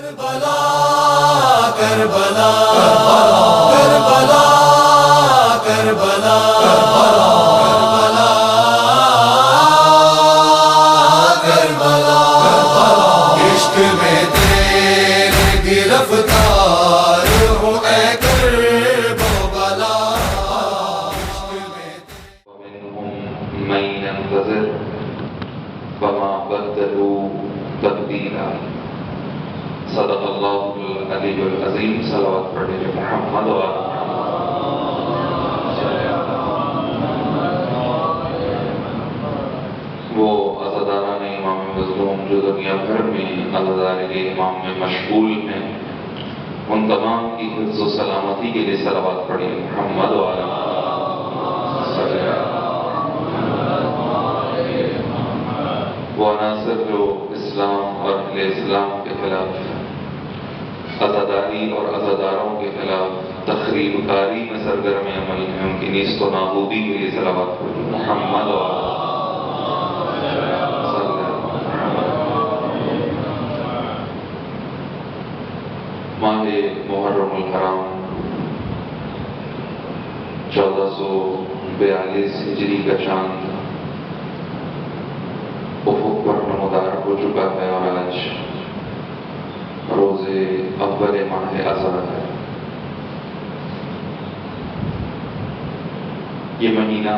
کربلا کربلا کربلا کربلا کربلا عشق میں تیرے گرفتار ہوں اے کربلا ومنهم من ينتظر وما بدلوا تبديلا صدق اللہ العلی العظیم. صلوات پڑھیں محمد و وہ عزاداران امام مظلوم جو دنیا بھر میں عزادار کے امام میں مشغول ہیں، ان تمام کی حفظ و سلامتی کے لیے صلوات پڑھیں محمد و وہ عناصر جو اسلام اور اہل اسلام کے خلاف، عزاداری اور عزاداروں کے خلاف تخریب کاری میں سرگرم عمل ہیں، ان کی نیست و نابودی کے لیے صلوات پڑھیں محمد و ماہ محرم الحرام 1442 ہجری کا چاند افق پر نمودار ہو چکا ہے اور آج روز اول ماہ اذان ہے. یہ مہینہ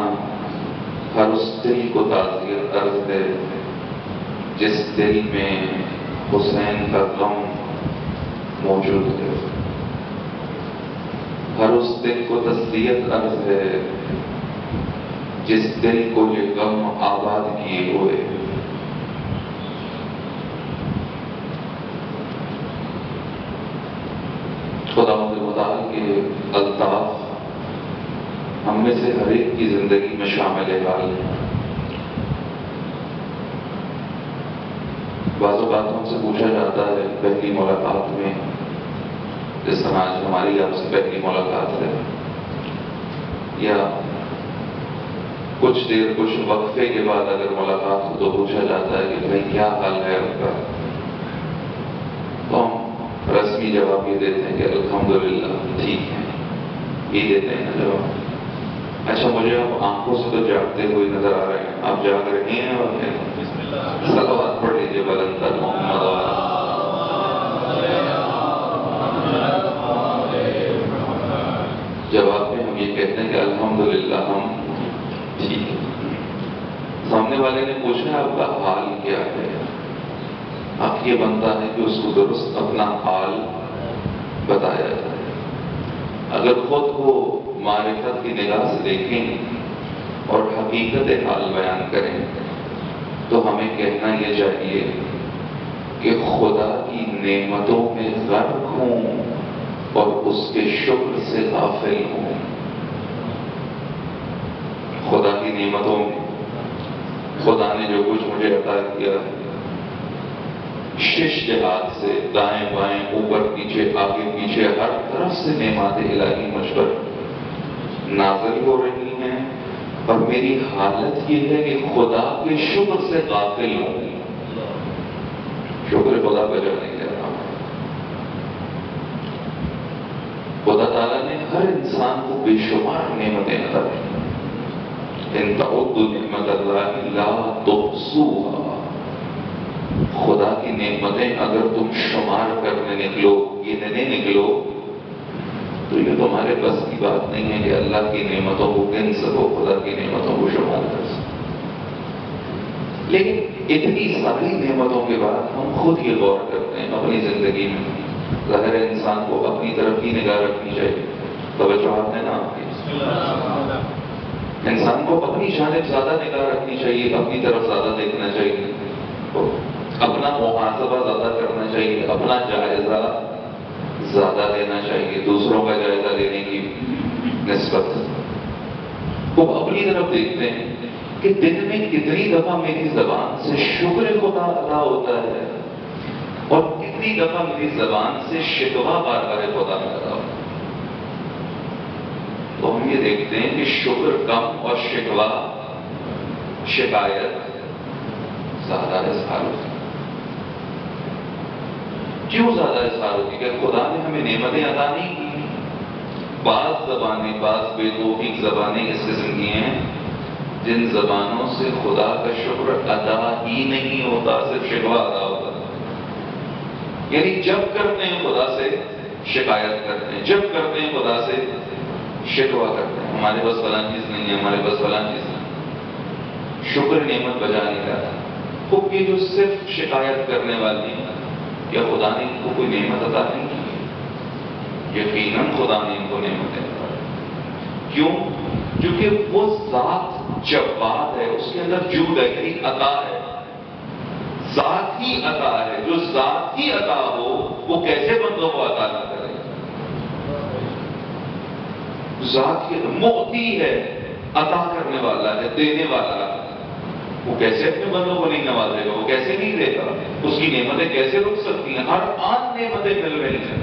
ہر اس دل کو تعزیت طرز ہے جس دل میں حسین کا غم موجود ہے، ہر اس دل کو تسلیت عرض ہے جس دل کو یہ غم آباد کیے ہوئے. خدا متعال کے الطاف ہم میں سے ہر ایک کی زندگی میں شامل حال ہے. بعض اوقات ہم سے پوچھا جاتا ہے پہلی ملاقات میں، جس طرح آج ہماری آپ سے پہلی ملاقات ہے، یا کچھ دیر کچھ وقفے کے بعد اگر ملاقات ہو تو پوچھا جاتا ہے کہ بھائی کیا حال ہے آپ کا، تو ہم رسمی جواب یہ دیتے ہیں کہ الحمدللہ ٹھیک ہے، یہ دیتے ہیں نا جواب. اچھا مجھے آپ آنکھوں سے تو جاگتے ہوئے نظر آ رہے ہیں، آپ جاگ رہے ہیں اور صلوات پڑھ لیجیے بلند تر محمد جواب میں ہم یہ کہتے ہیں کہ الحمدللہ ہم ٹھیک ہے. سامنے والے نے پوچھا آپ کا حال کیا ہے، آپ یہ بنتا ہے کہ اس کو درست اپنا حال بتایا جائے. اگر خود کو معرفت کی نگاہ سے دیکھیں اور حقیقت حال بیان کریں تو ہمیں کہنا یہ چاہیے کہ خدا کی نعمتوں میں غرق ہوں اور اس کے شکر سے غافل ہوں. خدا کی نعمتوں میں خدا نے جو کچھ مجھے عطا کیا، شش جہات سے دائیں بائیں اوپر پیچھے آگے پیچھے ہر طرف سے نعمات الہی مجھ پر نازل ہو رہی ہیں، اور میری حالت یہ ہے کہ خدا کے شکر سے غافل ہوں. شکر خدا کا جو نہیں کر رہا. خدا تعالیٰ نے ہر انسان کو بے شمار نعمتیں عطا کی. ان تعدوا نعمت اللہ لا تحصوها. خدا کی نعمتیں اگر تم شمار کرنے نکلو، گننے نکلو، تو یہ تمہارے بس کی بات نہیں ہے کہ اللہ کی نعمتوں کو گن سکو، خدا کی نعمتوں کو شمار کر سکو. لیکن اتنی ساری نعمتوں کے بعد ہم خود یہ غور کرتے ہیں اپنی زندگی میں. ظاہر انسان کو اپنی طرف ہی نگاہ رکھنی چاہیے. توجہات ہے نا آپ کی؟ انسان کو اپنی جانب زیادہ نگاہ رکھنی چاہیے، اپنی طرف زیادہ دیکھنا چاہیے، اپنا محاسبہ زیادہ کرنا چاہیے، اپنا جائزہ زیادہ لینا چاہیے دوسروں کا جائزہ لینے کی نسبت. وہ اپنی طرف دیکھتے ہیں کہ دن میں کتنی دفعہ میری زبان سے شکر خدا ادا ہوتا ہے اور کتنی دفعہ میری زبان سے شکوہ بارگاہ خدا میں ادا ہوتا ہے. تو ہم یہ دیکھتے ہیں کہ شکر کم اور شکوہ شکایت زیادہ اظہار ہوتا ہے. کیوں زیادہ اظہار ہوتی کہ خدا نے ہمیں نعمتیں عطا نہیں کی؟ بعض زبانیں، بعض بے توفیق زبانیں اس قسم کی ہیں جن زبانوں سے خدا کا شکر ادا ہی نہیں ہوتا، صرف شکوہ ادا ہوتا ہے. یعنی جب کرتے ہیں خدا سے شکایت کرتے ہیں، جب کرتے ہیں خدا سے شکوہ کرتے ہیں، ہمارے پاس فلاں چیز نہیں ہے، ہمارے پاس فلاں چیز نہیں. شکر نعمت بجا نہیں رہا. خود یہ جو صرف شکایت کرنے والی ہیں، یا خدا نے ان کو کوئی نعمت عطا نہیں کی؟ یقیناً خدا نے ان کو نعمتیں عطا کی. کیوں؟ کیونکہ وہ ذات جواد ہے، اس کے اندر جود ہے، یعنی عطا ہے، ذات ہی عطا ہے. جو ذات ہی عطا ہو وہ کیسے بندوں کو عطا نہ کرے؟ ذات کی مغتی ہے، عطا کرنے والا ہے، دینے والا ہے. وہ کیسے اپنے بندوں کو نہیں نوازے گا؟ وہ کیسے نہیں دے گا؟ اس کی نعمتیں کیسے رک سکتی ہیں؟ ہر آن نعمتیں مل رہی ہیں.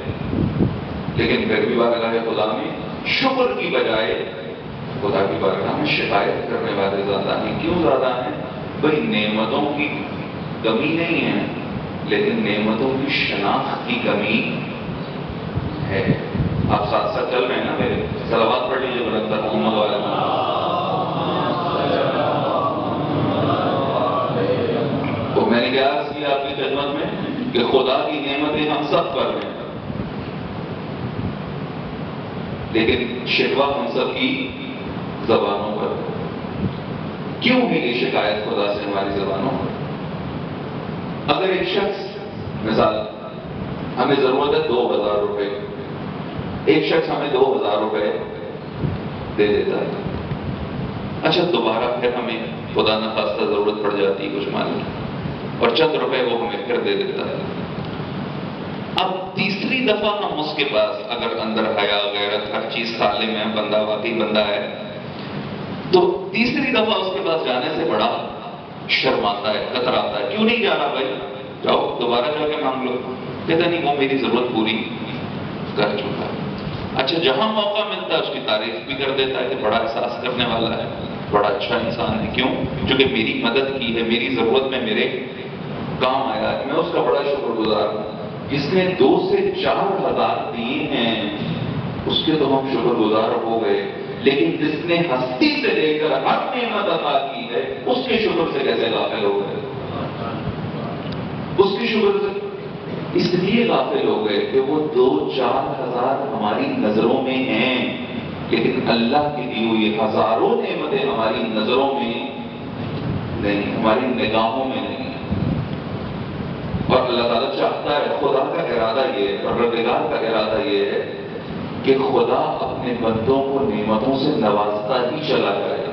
لیکن پھر بھی بارگاہ خدا میں شکر کی بجائے خدا کی بارگاہ میں شکایت کرنے والے زیادہ ہیں. کیوں زیادہ ہیں؟ بھئی نعمتوں کی کمی نہیں ہے، لیکن نعمتوں کی شناخت کی کمی ہے. آپ ساتھ ساتھ چل رہے ہیں نا میرے؟ صلوات پڑھ لیجیے بلند تر محمد والے. تو میں نے کیا عرض کیا آپ کی خدمت میں کہ خدا کی نعمتیں ہم سب پر ہیں، لیکن شکوہ ہم سب کی زبانوں پر. کیوں ہے یہ شکایت خدا سے ہماری زبانوں پر؟ اگر ایک شخص، مثال ہمیں ضرورت ہے 2000 روپے، ایک شخص ہمیں 2000 روپے دے دیتا ہے. اچھا دوبارہ پھر ہمیں خدا نخواستہ ضرورت پڑ جاتی ہے کچھ مال کی، اور چند روپے وہ ہمیں پھر دے دیتا ہے. اب تیسری دفعہ ہم اس کے پاس، اگر اندر حیا غیرت ہر چیز سالم ہے، بندہ واقعی بندہ ہے، تو تیسری دفعہ اس کے پاس جانے سے بڑا شرماتا ہے، کتراتا ہے. کیوں نہیں جا رہا بھائی؟ جاؤ دوبارہ جا کے مانگ لو. کہتا نہیں وہ میری ضرورت پوری کر چکا ہے. اچھا جہاں موقع ملتا ہے اس کی تعریف بھی کر دیتا ہے کہ بڑا احساس کرنے والا ہے، بڑا اچھا انسان ہے. کیوں؟ کیونکہ میری مدد کی ہے، میری ضرورت میں میرے کام آیا ہے، میں اس کا بڑا شکر گزار ہوں. جس نے 2 سے 4,000 دیے ہیں اس کے تو ہم شکر گزار ہو گئے، لیکن جس نے ہستی سے لے کر ہر نعمت عطا کی ہے اس کے شکر سے کیسے غافل ہو گئے؟ اس کے شکر سے اس لیے غافل ہو گئے کہ وہ 2-4 ہزار ہماری نظروں میں ہیں، لیکن اللہ کی دی ہوئی ہزاروں نعمتیں ہماری نظروں میں نہیں، ہماری نگاہوں میں نہیں. اور اللہ تعالیٰ چاہتا ہے، خدا کا ارادہ یہ ہے، پروردگار کا ارادہ یہ ہے کہ خدا اپنے بندوں کو نعمتوں سے نوازتا ہی چلا جائے،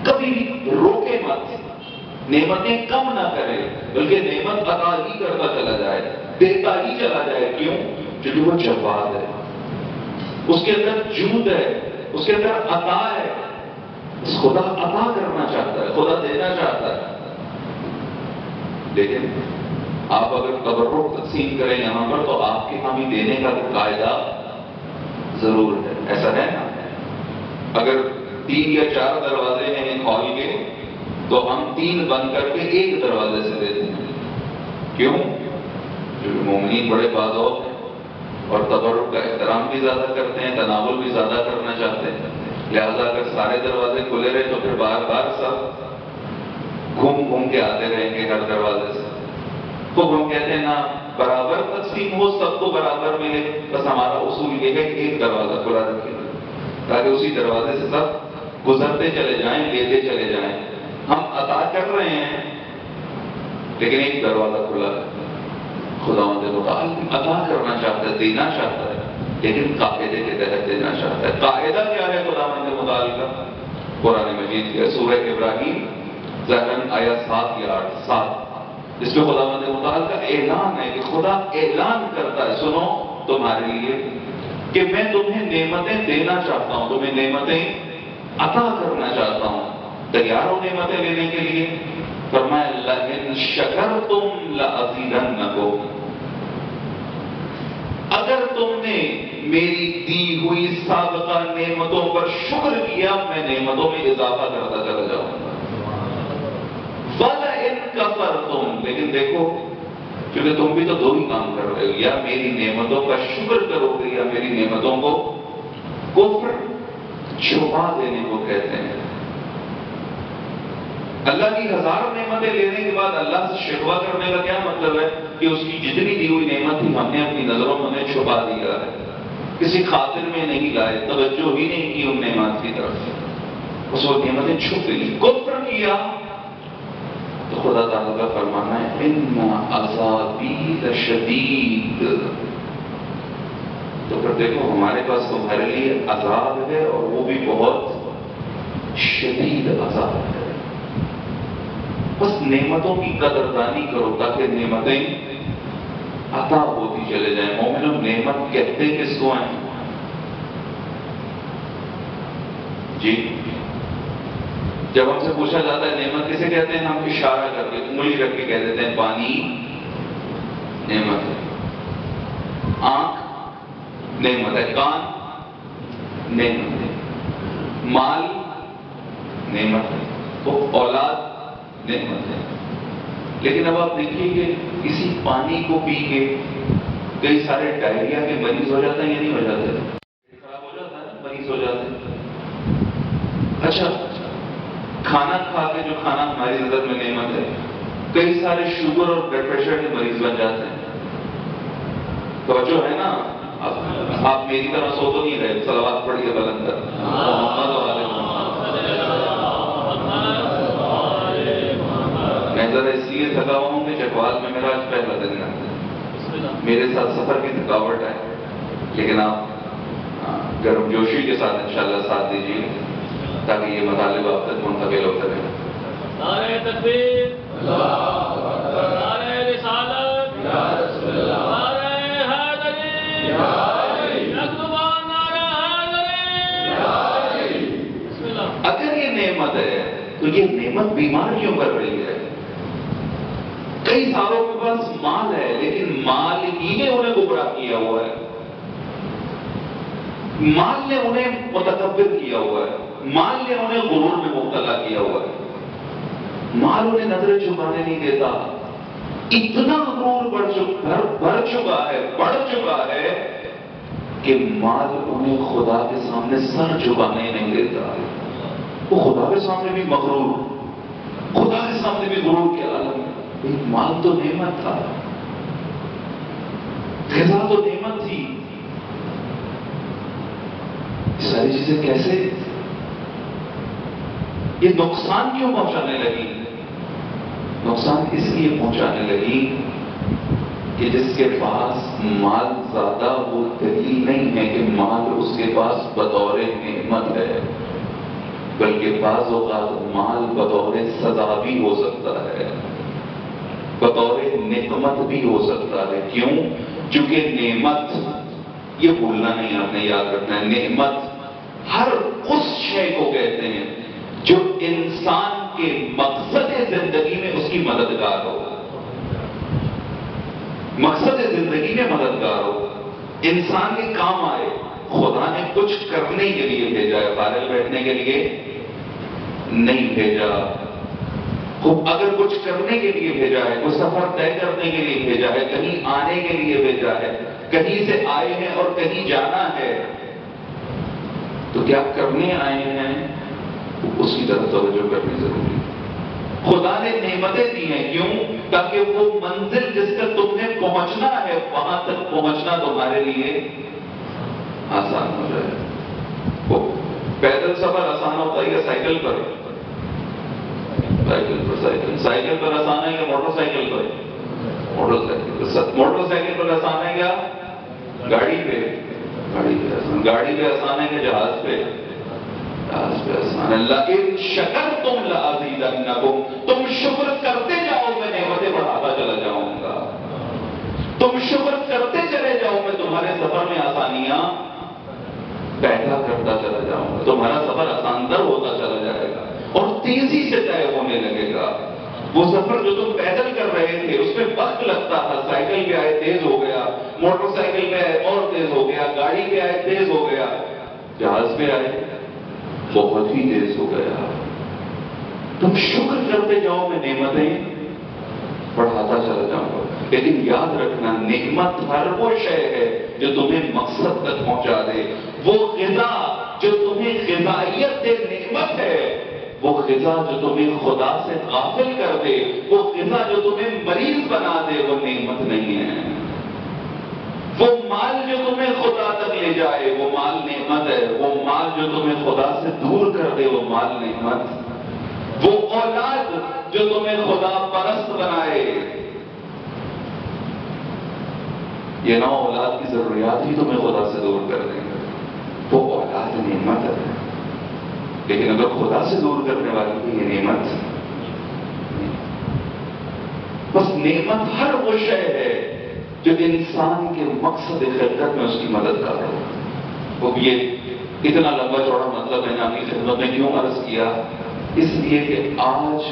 کبھی بھی روکے مت، نعمتیں کم نہ کرے، بلکہ نعمت عطا ہی کرتا چلا جائے، دیتا ہی چلا جائے. کیوں؟ کیونکہ وہ جواد ہے، اس کے اندر جود ہے، اس کے اندر عطا ہے. خدا عطا کرنا چاہتا ہے، خدا دینا چاہتا ہے. لیکن آپ اگر تبرک تقسیم کریں یہاں پر تو آپ کے ہاں بھی دینے کا قاعدہ ضرور ہے. ایسا ہے نا؟ اگر 3 یا 4 دروازے ہیں ایک ہال کے تو ہم 3 بند کر کے ایک دروازے سے دیتے ہیں. کیوں؟ کیونکہ مومنین بڑے بازوق ہیں اور تبرک کا احترام بھی زیادہ کرتے ہیں، تناول بھی زیادہ کرنا چاہتے ہیں. لہذا اگر سارے دروازے کھلے رہے تو پھر بار بار سب گھوم کے آتے رہیں گے ہر دروازے سے. تو ہم کہتے ہیں نا برابر تقسیم ہو، سب کو برابر ملے. بس ہمارا اصول یہ ہے کہ ایک دروازہ کھلا رکھے تاکہ اسی دروازے سے سب گزرتے چلے جائیں، لیتے چلے جائیں. ہم عطا کر رہے ہیں لیکن ایک دروازہ کھلا ہے. خداوند متعال عطا کرنا چاہتا ہے، دینا چاہتا ہے، لیکن قاعدے کے تحت دینا چاہتا ہے. قاعدہ کیا ہے خداوند متعال کا؟ قرآن مجید کے سورہ ابراہیم ظاہراً آیا 7 یا 8 اس میں خداوند متعال کا اعلان ہے کہ خدا اعلان کرتا ہے، سنو تمہارے لیے کہ میں تمہیں نعمتیں دینا چاہتا ہوں، تمہیں نعمتیں عطا کرنا چاہتا ہوں. تیار ہو نعمتیں لینے کے لیے؟ فرمایا لَئِن شَكَرْتُمْ لَأَزِيدَنَّكُمْ، اگر تم نے میری دی ہوئی سابقہ نعمتوں پر شکر کیا میں نعمتوں میں اضافہ کرتا چلا جاؤں گا. وَلَئِن كَفَرْتُمْ، لیکن دیکھو کیونکہ تم بھی تو دو ہی کام کر رہے ہو، یا میری نعمتوں کا شکر کرو گے یا میری نعمتوں کو کفر چھپا دینے کو کہتے ہیں۔ اللہ کی ہزار نعمتیں لینے کے بعد اللہ سے شکوہ کرنے کا کیا مطلب ہے؟ کہ اس کی جتنی دی ہوئی نعمت تھی ہم نے اپنی نظروں میں چھپا دیا ہے، کسی خاطر میں نہیں لائے، توجہ ہی نہیں کی ان نعمت کی طرف، اس وقت نعمتیں چھپ گئی۔ کفر کیا تو خدا تعالیٰ کا فرمانا ہے ان عذابی لشدید، تو پھر دیکھو ہمارے پاس تمہارے لیے عذاب ہے اور وہ بھی بہت شدید عذاب ہے۔ بس نعمتوں کی قدردانی کرو تاکہ نعمتیں عطا ہوتی چلے جائیں۔ مومنوں نعمت کہتے کس کو ہیں؟ جی جب ہم سے پوچھا جاتا ہے نعمت کسے کہتے ہیں، ہم اشارہ کر کے انگلی رکھ کے کہہ دیتے ہیں پانی نعمت ہے، آنکھ نعمت ہے، کان نعمت ہے، مال نعمت ہے، تو اولاد نعمت ہے۔ لیکن اب آپ دیکھیے کہ اسی پانی کو پی کے کئی سارے ڈائریا کے مریض ہو جاتے ہیں یا نہیں ہو جاتے؟ خراب ہو جاتا ہے، مریض ہو جاتے ہیں۔ اچھا کھانا کھا کے جو کھانا ہماری نظر میں نعمت ہے، کئی سارے شوگر اور بلڈ پریشر کے مریض بن جاتے ہیں۔ توجہ ہے نا؟ آپ میری طرح سو تو نہیں رہے، صلوات پڑھیے بلند کر محمد و آل محمد۔ میں ذرا اس لیے تھکا ہوا ہوں کہ چٹوال میں میرا آج پہلا دن ہے، میرے ساتھ سفر کی تھکاوٹ ہے، لیکن آپ گرم جوشی کے ساتھ انشاءاللہ ساتھ دیجیے تاکہ یہ مطالب آپ تک منتقل ہوتے رہے۔ نعرہ تکبیر، نعرہ رسالت، نعرہ حیدری، یکزبان نعرہ حیدری۔ بسم اللہ۔ اگر یہ نعمت ہے تو یہ نعمت بیمار کیوں کر رہی ہے؟ کئی سالوں کے پاس مال ہے لیکن مال ہی نے انہیں گمراہ کیا ہوا ہے، مال نے انہیں متکبر کیا ہوا ہے، مال نے انہیں غرور میں مبتلا کیا ہوا ہے، مال انہیں نظریں چھپانے نہیں دیتا، اتنا غرور بڑھ چکا ہے کہ مال انہیں خدا کے سامنے سر جھکانے نہیں دیتا۔ وہ خدا کے سامنے بھی مغرور، خدا کے سامنے بھی غرور کے عالم ہے۔ مال تو نعمت تھا، غذا تو نعمت تھی، ساری چیزیں کیسے یہ نقصان کیوں پہنچانے لگی؟ نقصان اس لیے پہنچانے لگی کہ جس کے پاس مال زیادہ وہ دلیل نہیں ہے کہ مال اس کے پاس بطور نعمت ہے، بلکہ بعض اوقات مال بطور سزا بھی ہو سکتا ہے، بطور نعمت بھی ہو سکتا ہے۔ کیوں؟ چونکہ نعمت، یہ بھولنا نہیں، آپ نے یاد رکھنا ہے، نعمت ہر اس شے کو کہتے ہیں جو انسان کے مقصد زندگی میں اس کی مددگار ہو، مقصد زندگی میں مددگار ہو، انسان کے کام آئے۔ خدا نے کچھ کرنے کے لیے بھیجا ہے، فارغ بیٹھنے کے لیے نہیں بھیجا۔ خوب اگر کچھ کرنے کے لیے بھیجا ہے، کوئی سفر طے کرنے کے لیے بھیجا ہے، کہیں آنے کے لیے بھیجا ہے، کہیں سے آئے ہیں اور کہیں جانا ہے، تو کیا کرنے آئے ہیں اس کی طرف توجہ کرنی ضروری ہے۔ خدا نے نعمتیں دی ہیں، کیوں؟ تاکہ وہ منزل جس تک تم نے پہنچنا ہے وہاں تک پہنچنا تمہارے لیے آسان ہو جائے۔ وہ پیدل سفر آسان ہوتا ہے یا سائیکل پر؟ سائیکل پر آسان ہے یا موٹر سائیکل پر؟ موٹر سائیکل پر آسان ہے یا گاڑی پہ؟ گاڑی پہ آسان ہے کہ جہاز پہ؟ جہاز پہ آسان ہے۔ لئن شکرتم لأزیدنکم، تم شکر کرتے جاؤ میں نعمتیں بڑھاتا چلا جاؤں گا، تم شکر کرتے چلے جاؤ میں تمہارے سفر میں آسانیاں پیدا کرتا چلا جاؤں گا، تمہارا سفر آسان در ہوتا چلا جائے گا اور تیزی سے طے ہونے لگے گا۔ وہ سفر جو تم پیدل کر رہے تھے اس میں وقت لگتا تھا، سائیکل پہ آئے تیز ہو گیا، موٹر سائیکل پہ آئے اور تیز ہو گیا، گاڑی پہ آئے تیز ہو گیا، جہاز پہ آئے بہت ہی تیز ہو گیا۔ تم شکر کرتے جاؤ میں نعمتیں بڑھاتا بتاتا چلا جاؤں گا. لیکن یاد رکھنا نعمت ہر وہ شے ہے جو تمہیں مقصد تک پہنچا دے. وہ غذا جو تمہیں غذائیت دے نعمت ہے. وہ غذا جو تمہیں خدا سے غافل کر دے, وہ غذا جو تمہیں مریض بنا دے, وہ نعمت نہیں ہے. وہ مال جو تمہیں خدا تک لے جائے وہ مال نعمت ہے. وہ مال جو تمہیں خدا سے دور کر دے وہ مال نعمت. وہ اولاد جو تمہیں خدا پرست بنائے, یہ نہ اولاد کی ضروریات ہی تمہیں خدا سے دور کر دیں گے, وہ اولاد نعمت ہے. لیکن اگر خدا سے دور کرنے والی بھی یہ نعمت, بس نعمت ہر وہ شے ہے جو انسان کے مقصد خلقت میں اس کی مدد کر رہا ہے. وہ یہ اتنا لمبا چوڑا مطلب میں نے آپ کی خدمت میں کیوں عرض کیا؟ اس لیے کہ آج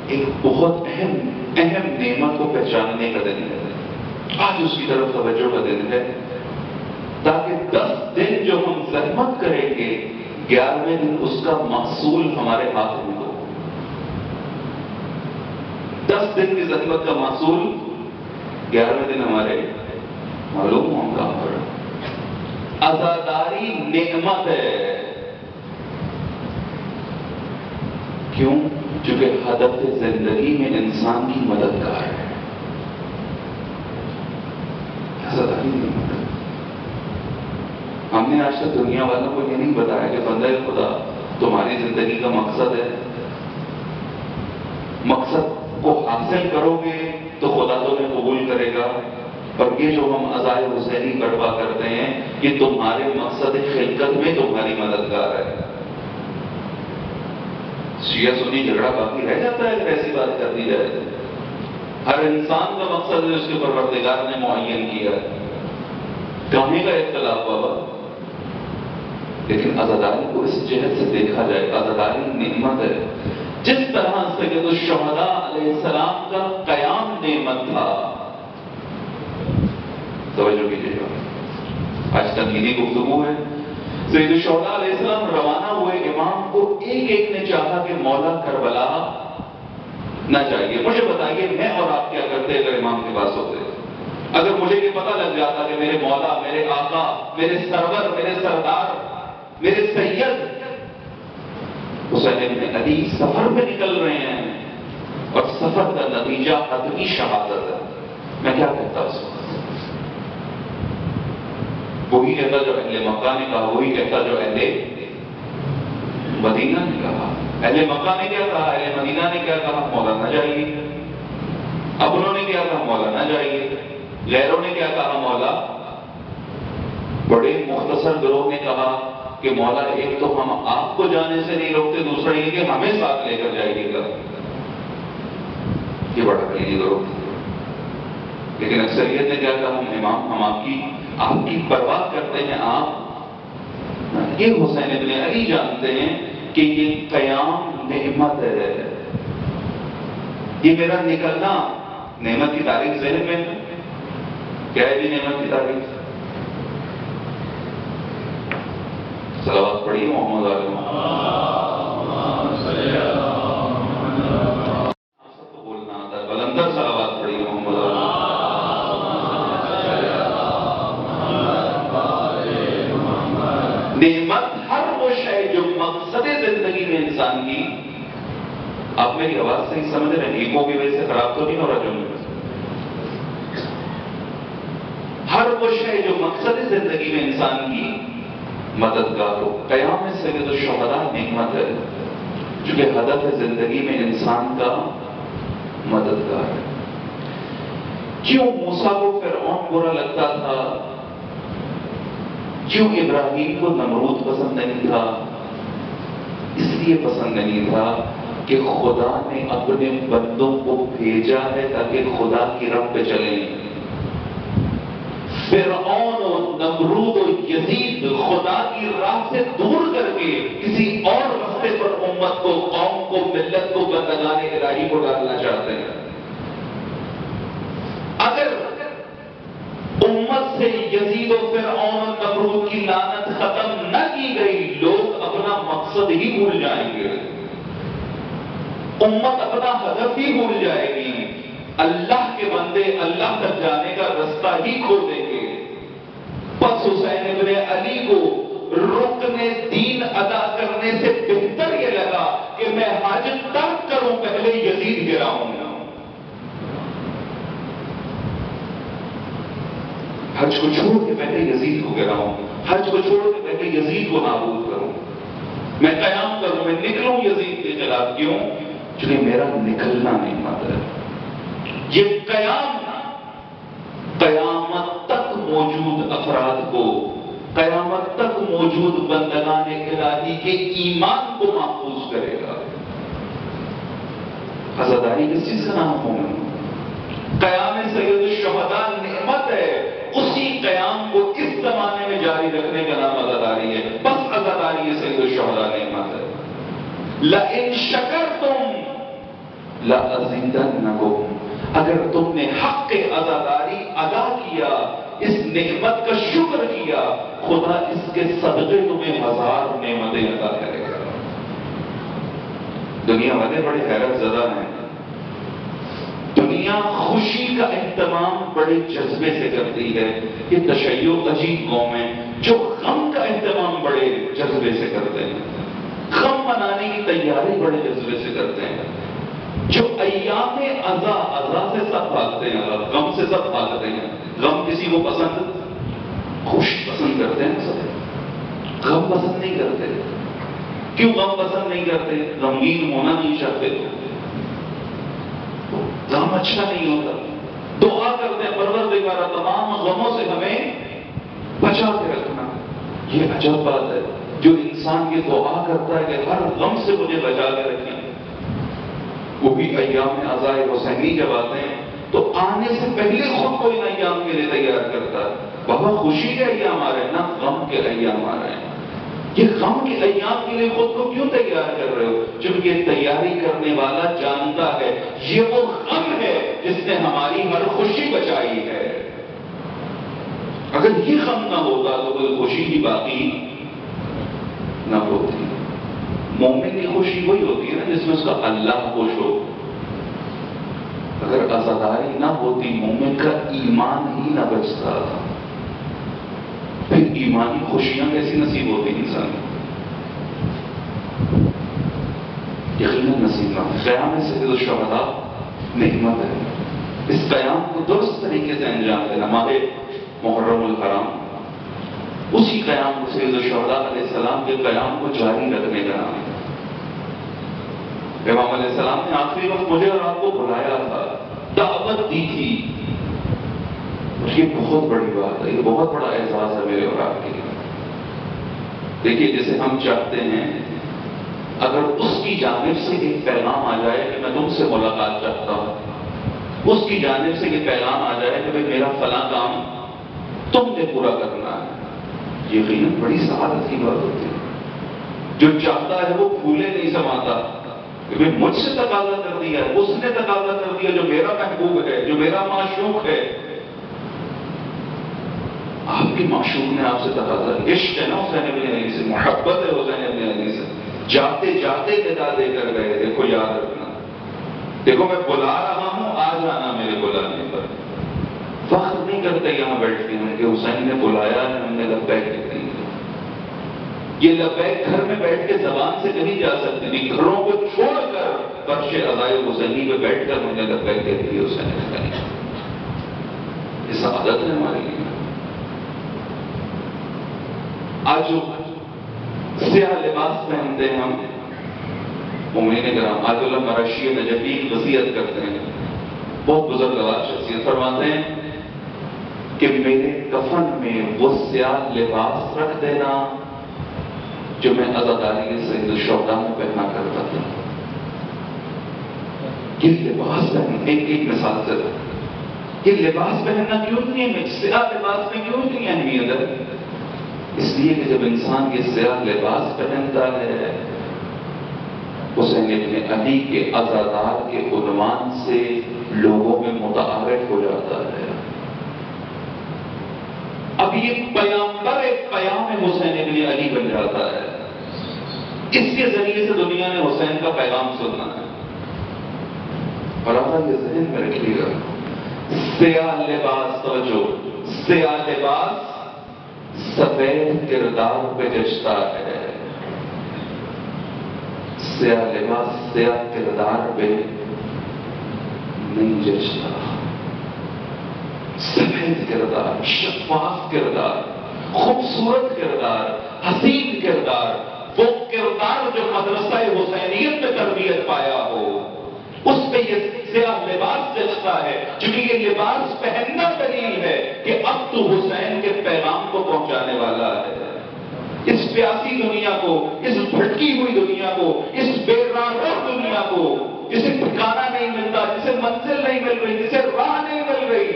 ایک بہت اہم نعمت کو پہچاننے کا دن ہے. آج اس کی طرف توجہ کا دن ہے, تاکہ 10 دن جو ہم زحمت کریں گے 11ویں دن اس کا محصول ہمارے ہاتھ میں ہو. 10 دن کی زحمت کا محصول 11ویں دن ہمارے معلوم ہوگا. عزاداری نعمت ہے. کیوں؟ چونکہ ہدف زندگی میں انسان کی مددگار ہے. عزاداری نعمت ہے. ہم نے آج تک دنیا والوں کو یہ نہیں بتایا کہ بندہ خدا تمہاری زندگی کا مقصد ہے. مقصد کو حاصل کرو گے تو خدا تمہیں قبول کرے گا. اور یہ جو ہم عزائے حسینی بڑھوا کرتے ہیں یہ تمہارے مقصد خلقت میں تمہاری مددگار ہے. شیعہ سنی جھگڑا باقی رہ جاتا ہے اگر ایسی بات کر دی جائے. ہر انسان کا مقصد ہے اس کے پروردگار نے معین کیا ہے. کہنے کا اختلاف بابا, لیکن عزاداری کو اس جہت سے دیکھا جائے. عزاداری نعمت ہے. جس طرح سید الشہداء علیہ السلام کا قیام نعمت تھا. توجہ کیجیے گا, آج تنقیدی گفتگو ہے. سید الشہداء علیہ السلام روانہ ہوئے. امام کو ایک نے چاہا کہ مولا کربلا نہ چاہیے. مجھے بتائیے میں اور آپ کیا کرتے اگر امام کے پاس ہوتے؟ اگر مجھے یہ پتہ لگ جاتا کہ میرے مولا, میرے آقا, میرے سرور, میرے سردار, میرے سید حسین ابن علی سفر پہ نکل رہے ہیں اور سفر کا نتیجہ حتمی شہادت ہے, میں کیا کہتا اس وقت؟ وہی کہتا جو اہل مکہ نے کہا, وہی کہتا جو اہل مدینہ نے کہا. اہل مکہ نے کیا کہا, اہل مدینہ نے کیا کہا؟ مولا نہ جائیے. اپنوں نے کیا کہا؟ مولا نہ جائیے. غیروں نے کیا کہا؟ مولا. بڑے مختصر گروہ نے کہا کہ مولا ایک تو ہم آپ کو جانے سے نہیں روکتے, دوسرا یہ کہ ہمیں ساتھ لے کر جائیے گا. یہ بڑا قلیلی گروہ تھا. لیکن اکثریت نے کیا کہا؟ امام ہم آپ کی پرواہ کرتے ہیں. آپ یہ حسین ابن علی جانتے ہیں کہ یہ قیام نعمت ہے. یہ میرا نکلنا نعمت کی تاریخ ذہن میں کیا ہے؟ بھی نعمت کی تاریخ. صلوات پڑھیے محمد علیہ سب کو بولنا آتا ہے. بلندر صلوات پڑھیے محمد علیہ. نعمت ہر وہ شے جو مقصد زندگی میں انسان کی. آپ میری آواز سے ہی سمجھ رہے ہیں, ایکو کی وجہ سے خراب تو نہیں ہو رہا جو میں. ہر وہ شے جو مقصد زندگی میں انسان کی مددگار ہو. قیام سید الشہداء نعمت ہے چونکہ ہدف زندگی میں انسان کا مددگار ہے. کیوں موسیٰ کو فرعون برا لگتا تھا؟ کیوں ابراہیم کو نمرود پسند نہیں تھا؟ اس لیے پسند نہیں تھا کہ خدا نے اپنے بندوں کو بھیجا ہے تاکہ خدا کی راہ پہ چلیں. فرعون و نمرود و یزید خدا کی راہ سے دور کر کے کسی اور راستے پر امت کو, قوم کو, ملت کو, بندگان الہی کو ڈالنا چاہتے ہیں. اگر امت سے یزید و فرعون و نمرود کی لعنت ختم نہ کی گئی, لوگ اپنا مقصد ہی بھول جائیں گے. امت اپنا ہدف ہی بھول جائے گی، اللہ کے بندے اللہ تک جانے کا رستہ ہی کھو دیں گے۔ بس حسین ابن علی کو رکن دین ادا کرنے سے بہتر یہ لگا کہ میں حج ترک کروں پہلے یزید گراؤں گا، حج کو چھوڑ کے پہلے یزید کو گراؤں، حج کو چھوڑ کے پہلے یزید کو نابود کروں، میں قیام کروں، میں نکلوں یزید کے خلاف۔ کیوں؟ چونکہ میرا نکلنا نہیں مت ہے۔ یہ قیام قیامت تک موجود افراد کو، قیامت تک موجود بندگان الہی کے ایمان کو محفوظ کرے گا۔ عزاداری کس چیز کا نام ہے؟ قیام سید الشہداء نعمت ہے، اسی قیام کو اس زمانے میں جاری رکھنے کا نام عزاداری ہے۔ بس عزاداری سید الشہداء نعمت ہے۔ لَإِن شَكَرْتُمْ لَأَزِيدَنَّكُمْ، اگر تم نے حق عزاداری ادا کیا، اس نعمت کا شکر کیا، خدا اس کے صدقے تمہیں 1000 نعمتیں عطا کرے گا۔ دنیا والے بڑے حیرت زدہ ہیں، دنیا خوشی کا اہتمام بڑے جذبے سے کرتی ہے، یہ تشیع عجیب قوم ہے جو غم کا اہتمام بڑے جذبے سے کرتے ہیں، غم منانے کی تیاری بڑے جذبے سے کرتے ہیں، جو ایام عزا سے سب بھاگتے ہیں، غم سے سب بھاگتے ہیں۔ غم کسی کو پسند، خوشی پسند کرتے ہیں سب، غم پسند نہیں کرتے۔ کیوں غم پسند نہیں کرتے؟ غمگین ہونا نہیں چاہتے، غم اچھا نہیں ہوتا۔ دعا کرتے ہیں پروردگارا تمام غموں سے ہمیں بچا کے رکھنا۔ یہ عجب بات ہے، جو انسان یہ دعا کرتا ہے کہ ہر غم سے مجھے بچا کے رکھیں، وہ بھی ایام عزائے حسینی جب آتے ہیں تو آنے سے پہلے خود کو ان ایام کے لیے تیار کرتا ہے۔ بابا خوشی کے ایام آ رہے ہیں نا، غم کے ایام آ رہے ہیں۔ یہ غم کے ایام کے لیے خود کو کیوں تیار کر رہے ہو؟ چونکہ تیاری کرنے والا جانتا ہے یہ وہ غم ہے جس نے ہماری ہر خوشی بچائی ہے۔ اگر یہ غم نہ ہوتا تو کوئی خوشی ہی باقی نہ ہوتی۔ مومن کی خوشی وہی ہوتی ہے نا جس میں اس کا اللہ خوش ہو۔ اگر عزاداری نہ ہوتی، مومن کا ایمان ہی نہ بچتا، پھر ایمانی خوشیاں کیسی نصیب ہوتی انسان؟ یقیناً نصیب نہ۔ قیام سید الشہداء نعمت ہے، اس قیام کو درست طریقے سے انجام دینا۔ ماہ محرم الحرام، اسی قیام کو سید الشہداء علیہ السلام کے قیام کو جاری رکھنے کا نام ہے۔ امام علیہ السلام نے آخری وقت مجھے اور آپ کو بلایا تھا، دعوت دی تھی، یہ بہت بڑی بات ہے، یہ بہت بڑا اعزاز ہے میرے اور آپ کے لیے۔ دیکھیے جیسے ہم چاہتے ہیں اگر اس کی جانب سے ایک پیغام آ جائے کہ میں تم سے ملاقات چاہتا ہوں، اس کی جانب سے یہ پیغام آ جائے کہ میرا فلاں کام تم نے پورا کرنا ہے، یقیناً بڑی سعادت کی بات ہوتی ہے۔ جو چاہتا ہے وہ پھولے نہیں سماتا کہ مجھ سے تقاضا کر دیا ہے، اس نے تقاضا کر دیا جو میرا محبوب ہے، جو میرا معشوق ہے۔ آپ کی معشوق نے آپ سے تقاضا، عشق ہے نا حسین ابن علی سے، محبت ہے حسین ابن علی سے، جاتے جاتے ندا دے کر گئے، دیکھو یاد رکھنا، دیکھو میں بلا رہا ہوں، آ جانا میرے بلانے پر۔ فخر نہیں کرتے یہاں بیٹھ کے ہم کہ حسین نے بلایا ہے، ہم نے لبیک کہتے ہیں۔ یہ لبیک گھر میں بیٹھ کے زبان سے کہیں جا سکتی تھی، گھروں کو چھوڑ کر فرش عزائے حسینی پہ بیٹھ کر ہم نے لبیک کہتی ہے حسین حسینی۔ یہ سعادت ہے ہمارے لیے۔ آج جو سیاہ لباس پہنتے ہیں ہم مومنین کرام، آج علماء مرشی نجفی وصیت کرتے ہیں، بہت بزرگوار شخصیت، فرماتے ہیں کہ میرے کفن میں وہ سیاہ لباس رکھ دینا جو میں عزاداری کے سید الشہداء میں پہنا کرتا تھا۔ یہ لباس پہننا، ایک مثال سے، یہ لباس پہننا کیوں نہیں ہے؟ سیاہ لباس میں کیوں اتنی اہمیت ہے؟ اس لیے کہ جب انسان یہ سیاہ لباس پہنتا ہے، حسین ابن علی کے عزادار کے عنوان سے لوگوں میں متعارف ہو جاتا ہے۔ اب یہ پیامبر پیام حسین ابن علی بن جاتا ہے، اس کے ذریعے سے دنیا نے حسین کا پیغام سننا ہے۔ اور آپ یہ ذہن میں رکھیے گا، سیاہ لباس، توجہ، سیاہ لباس سفید کردار پہ جچتا ہے، سیاہ لباس سیاہ کردار پہ نہیں جچتا۔ سفید کردار، شفاف کردار، خوبصورت کردار، حسین کردار، وہ کردار جو مدرسہ حسینیت میں تربیت پایا ہو، اس پہ یہ سیاہ لباس جچتا ہے، چونکہ یہ لباس پہننا دلیل ہے کہ اب تو حسین کے پیغام کو پہنچانے والا ہے۔ اس پیاسی دنیا کو، اس بھٹکی ہوئی دنیا کو، اس بے راہ دنیا کو، جسے ٹھکانہ نہیں ملتا، جسے منزل نہیں مل رہی، جسے راہ نہیں مل رہی،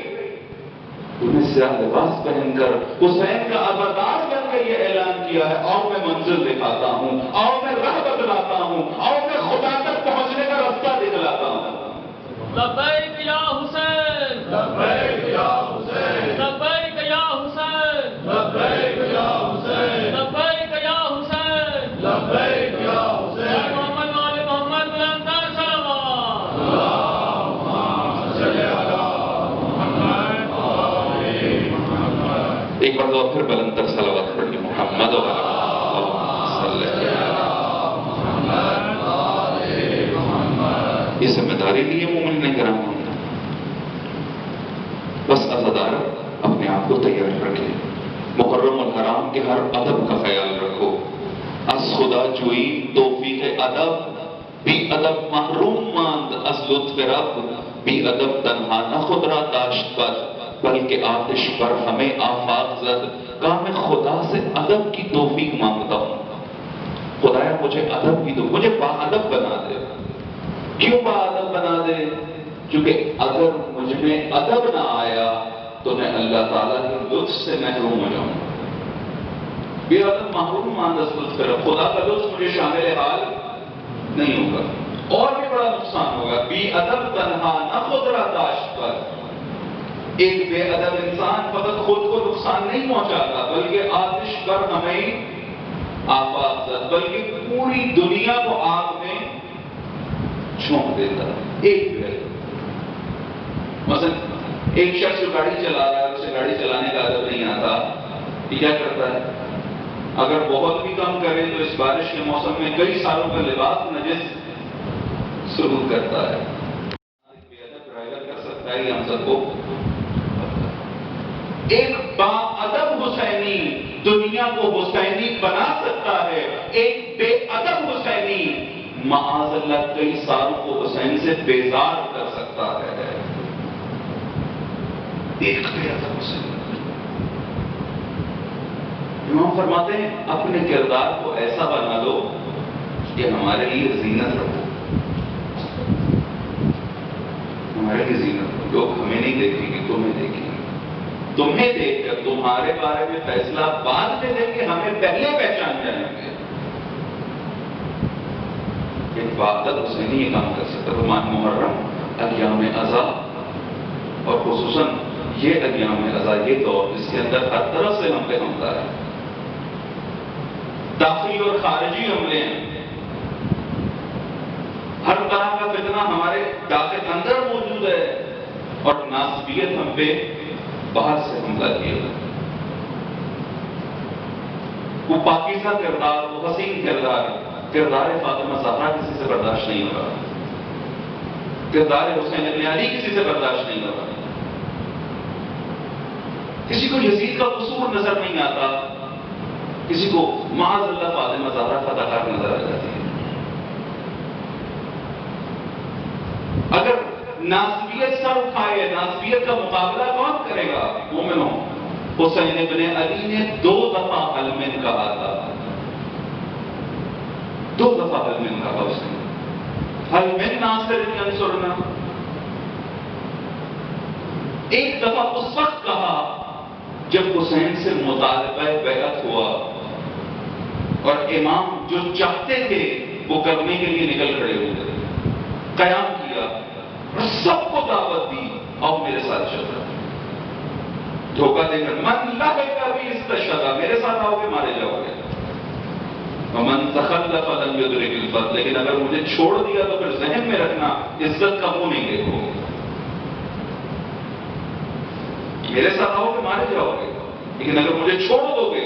انہیں سیاہ لباس پہن کر حسین کا عزادار بن کے یہ اعلان کیا ہے، اور میں منزل دکھاتا ہوں، اور میں راہ بتلاتا ہوں، اور میں خدا تک پہنچنے کا راستہ دکھلاتا ہوں۔ لبیک یا حسین، لبیک یا حسین، لبیک یا حسین، لبیک یا حسین، لبیک یا حسین، لبیک یا حسین۔ محمد وال محمد بلندر صلوات۔ ایک بار تو پھر بلند تر صلوات پڑھیے، محمد و یہ ذمہ داری لی ہے مومنین کرام، بس عزادار اپنے آپ کو تیار رکھے، محرم الحرام کے ہر ادب کا خیال رکھو، از خدا جوئی توفیق ادب، بی ادب محروم ماند از لطف رب، بی ادب تنہا نہ خود را داشت پر، بلکہ آتش پر ہمیں آفاق زد، کہا میں خدا سے ادب کی توفیق مانگتا ہوں، خدایا مجھے ادب کی تو مجھے با ادب بنا دے۔ کیوں با ادب بنا دے؟ کیونکہ اگر مجھ میں ادب نہ آیا تو میں اللہ تعالیٰ کے لطف سے محروم ہو جاؤں، بے ادب محروم ماند از لطف رب، خدا کا لطف مجھے شامل حال نہیں ہوگا، اور بھی بڑا نقصان ہوگا۔ بی ادب تنہا نہ خود را داشت پر، ایک بے ادب انسان فقط خود کو نقصان نہیں پہنچاتا بلکہ آتش پر ہمیں آفاق زد، بلکہ پوری دنیا کو آگ میں چھونک دیتا ہے۔ ایک بے ادب، مثلا ایک شخص جو گاڑی چلا رہا ہے، اسے گاڑی چلانے کا ادب نہیں آتا، یہ کیا کرتا ہے؟ اگر بہت بھی کم کرے تو اس بارش کے موسم میں کئی سالوں کا لباس نجس سلوک کرتا ہے۔ بے ادب ڈرائیور کر سکتا ہے، یہ ہم سب کو ایک با ادب حسینی دنیا کو حسینی بنا سکتا ہے، ایک بے ادب حسینی معاذ اللہ کئی سالوں کو حسین سے بیزار کر سکتا ہے۔ ایک بے ادب حسینی، امام فرماتے ہیں اپنے کردار کو ایسا بنا لو کہ ہمارے لیے زینت رکھو، ہمارے لیے زینت رکھو، لوگ ہمیں نہیں دیکھیں گے، تمہیں دیکھیں گے، تمہیں دیکھ کر تمہارے بارے میں فیصلہ بعد میں دیں گے، ہمیں پہلے پہچان جائیں گے۔ ایک باعدد حسینی یہ کام کر سکتا ہے۔ ماہ محرم، ایام ازا، اور خصوصاً یہ ایام ازا، یہ دور جس کے اندر ہر طرف سے ہم پہ حملہ ہے، داخلی اور خارجی حملے ہیں، ہر طرح کا فتنہ ہمارے داخل اندر موجود ہے، اور ناسبیت ہم پہ باہر سے حملہ کیا ہے۔ وہ پاکیزہ کردار، وہ حسین کردار، کردار فاطمہ زہرا کسی سے برداشت نہیں ہوگا، کردار حسین ابن علی کسی سے برداشت نہیں ہوگا۔ کسی کو یزید کا قصور نظر نہیں آتا، کسی کو معاذ اللہ فاطمہ زہرا خطاکار نظر آ جاتی ہے۔ اگر ناسبیت سر اٹھائے، ناسبیت کا مقابلہ کون کرے گا؟ مومنوں، حسین ابن علی نے 2 دفعہ المن کہا تھا، 2 دفعہ المن کہا اس نے، المن ناصر ینصرنا، ایک دفعہ اس وقت کہا جب حسین سے مطالبہ بیعت ہوا اور امام جو چاہتے تھے وہ کرنے کے لیے نکل کھڑے ہوئے، قیام کیا اور سب کو دعوت دی، آؤ میرے ساتھ چلو، دھوکہ دے کر من لہے کا بھی استشہدہ، میرے ساتھ آؤ گے مارے جاؤ گے۔ ومن تخلف لم يدرك الفضل، لیکن اگر مجھے چھوڑ دیا تو پھر ذہن میں رکھنا عزت کا منہ نہیں دیکھو گے. میرے ساتھ آؤ گے مارے جاؤ گے، لیکن اگر مجھے چھوڑ دو گے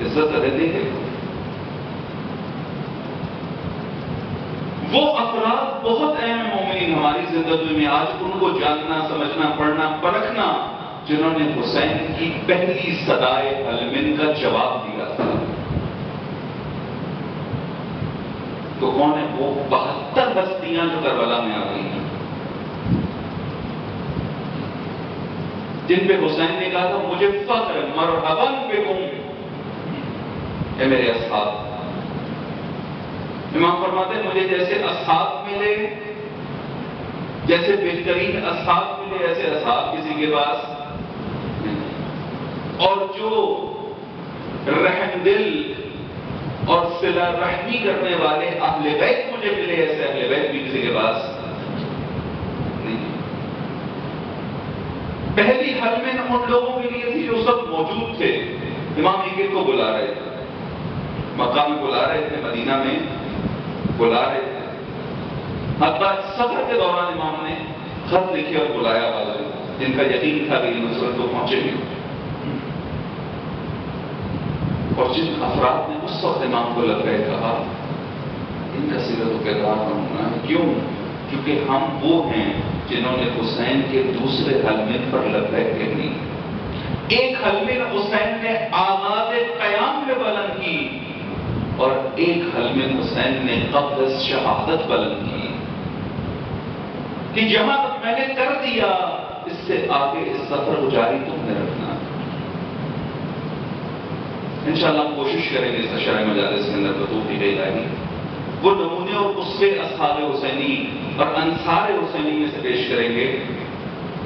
عزت کا دن نہیں دیکھو. وہ افراد بہت اہم ہیں مومنین ہماری زندگی میں، آج ان کو جاننا، سمجھنا، پڑھنا، پرکھنا جنہوں نے حسین کی پہلی صدائے المن کا جواب دیا تھا. تو کون ہے وہ 72 ہستیاں جو کربلا میں آ گئی ہیں، جن پہ حسین نے کہا تھا مجھے فخر مرحباً بکم اے میرے اصحاب. امام فرماتے ہیں مجھے جیسے اصحاب ملے، جیسے بہترین اصحاب ملے، ایسے اصحاب کسی کے پاس نہیں. اور جو رحم دل اور صلہ رحمی کرنے والے اہل بیت مجھے ملے، ایسے اہل بیت بھی کسی کے پاس نہیں. پہلی حلمن ان لوگوں کے لیے تھی جو سب موجود تھے. امام ایک کو بلا رہے تھے، مکہ میں بلا رہے تھے، مدینہ میں بلا رہے تھے. حتیٰ سفر کے دوران امام نے خط لکھے اور بلایا والے جن کا یقین تھا کہ یہ نصرت کو پہنچے گی. اور جن افراد نے اس وقت امام کو لبیک کہا ان کا سیرت و کردار ہونا ہے. کیوں؟ کیونکہ ہم وہ ہیں جنہوں نے حسین کے دوسرے حلمن پر لبیک کہنی. ایک حلمن حسین نے آغاز قیام میں بلند کی اور ایک حلمن حسین نے قبل شہادت بلند کی کہ جہاں تک میں نے کر دیا اس سے آگے اس سفر کو جاری تم نے رکھنا. انشاءاللہ ہم کوشش کریں گے اس عشرہ مجالس کے اندر بطوفیق الہی وہ نمونے اور اسوے اصحاب حسینی اور انصار حسینی میں سے پیش کریں گے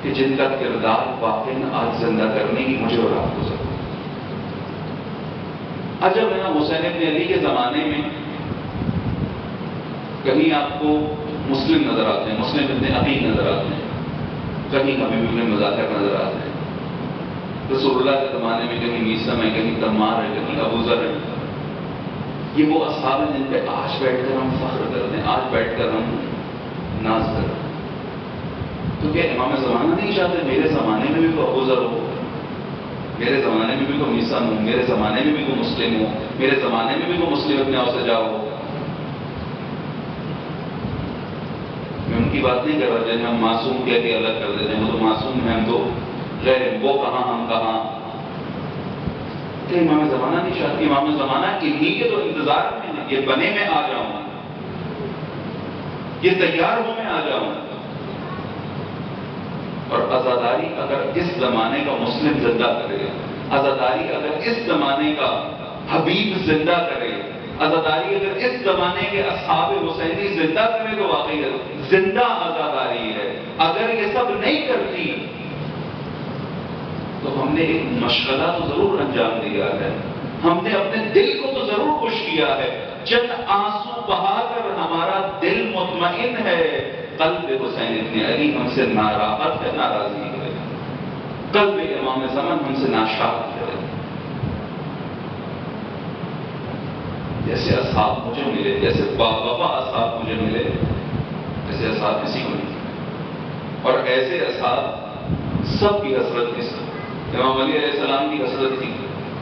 کہ جن کا کردار واقعاً آج زندہ کرنے کی مجھے اور آپ کو ضرورت. عجب ہے نا، حسین ابن علی کے زمانے میں کہیں آپ کو مسلم نظر آتے ہیں، مسلم ابن عقیل نظر آتے ہیں، کہیں حبیب ابن مظاہر نظر آتے ہیں. رسول اللہ کے زمانے میں کہیں میسم ہے، کہیں تمار ہے، کہیں ابو ذر ہے. یہ وہ اصحاب ہیں جن پہ آج بیٹھ کر ہم فخر کرتے ہیں، آج بیٹھ کر ہم ناز کرتے ہیں. تو کیا امام زمانہ نہیں چاہتے میرے زمانے میں بھی کوئی ابو ذر ہو، میرے زمانے میں بھی کوئی میسم ہو، میرے زمانے میں بھی کوئی مسلم ہو، میرے زمانے میں بھی کوئی مسلم ابن اوسجا ہو؟ میں ان کی بات نہیں کر رہا جنہیں ہم معصوم کہہ کے الگ کر دیتے ہیں، وہ تو معصوم ہیں، ہم تو غیر، وہ کہاں ہم کہاں. کہ امام زمانہ نہیں چاہتی. امام زمانہ انہی کے تو انتظار میں ہیں، یہ بنے میں آ جاؤں، یہ تیار ہو میں آ جاؤں. اور عزاداری اگر اس زمانے کا مسلم زندہ کرے، عزاداری اگر اس زمانے کا حبیب زندہ کرے، عزاداری اگر اس زمانے کے اصحاب حسینی زندہ کرے تو واقعی زندہ عزاداری ہے. اگر یہ سب نہیں کرتی تو ہم نے ایک مشغلہ تو ضرور انجام دیا ہے، ہم نے اپنے دل کو تو ضرور خوش کیا ہے. چند آنسو بہا کر ہمارا دل مطمئن ہے، قلب حسین ابن علی ہم سے ناراحت ہے، ناراضی ہے. قلب امام زمان ہم سے ناشاد ہے. جیسے اصحاب مجھے ملے، جیسے باوفا اصحاب مجھے ملے، ایسے اصحاب کسی کو نہیں. اور ایسے اصحاب سب کی حسرت تھی. امام علی علیہ السلام کی حسرت تھی